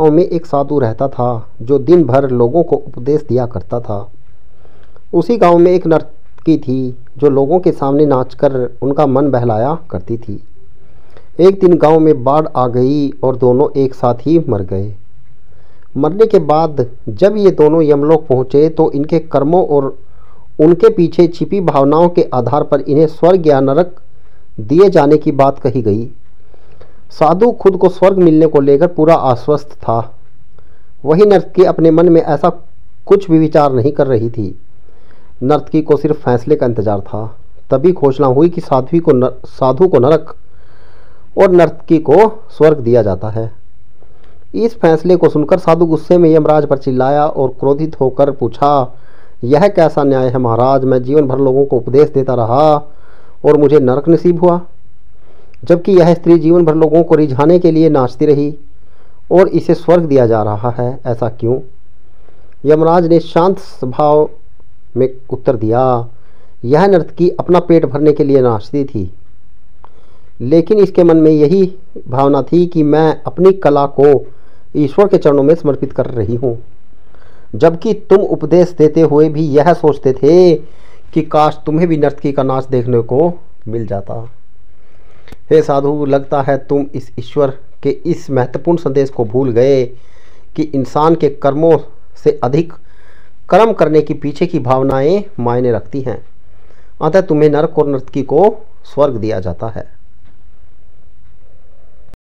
गांव में एक साधु रहता था जो दिन भर लोगों को उपदेश दिया करता था। उसी गांव में एक नर्तकी थी जो लोगों के सामने नाचकर उनका मन बहलाया करती थी। एक दिन गांव में बाढ़ आ गई और दोनों एक साथ ही मर गए। मरने के बाद जब ये दोनों यमलोक पहुँचे तो इनके कर्मों और उनके पीछे छिपी भावनाओं के आधार पर इन्हें स्वर्ग या नरक दिए जाने की बात कही गई। साधु खुद को स्वर्ग मिलने को लेकर पूरा आश्वस्त था। वही नर्तकी अपने मन में ऐसा कुछ भी विचार नहीं कर रही थी। नर्तकी को सिर्फ फैसले का इंतजार था। तभी घोषणा हुई कि साधु को नरक और नर्तकी को स्वर्ग दिया जाता है। इस फैसले को सुनकर साधु गुस्से में यमराज पर चिल्लाया और क्रोधित होकर पूछा, यह कैसा न्याय है महाराज? मैं जीवन भर लोगों को उपदेश देता रहा और मुझे नरक नसीब हुआ, जबकि यह स्त्री जीवन भर लोगों को रिझाने के लिए नाचती रही और इसे स्वर्ग दिया जा रहा है। ऐसा क्यों? यमराज ने शांत स्वभाव में उत्तर दिया, यह नर्तकी अपना पेट भरने के लिए नाचती थी, लेकिन इसके मन में यही भावना थी कि मैं अपनी कला को ईश्वर के चरणों में समर्पित कर रही हूँ, जबकि तुम उपदेश देते हुए भी यह सोचते थे कि काश तुम्हें भी नर्तकी का नाच देखने को मिल जाता। हे साधु, लगता है तुम इस ईश्वर के इस महत्वपूर्ण संदेश को भूल गए कि इंसान के कर्मों से अधिक कर्म करने की पीछे की भावनाएं मायने रखती हैं। अतः तुम्हें नरक और नर्तकी को स्वर्ग दिया जाता है।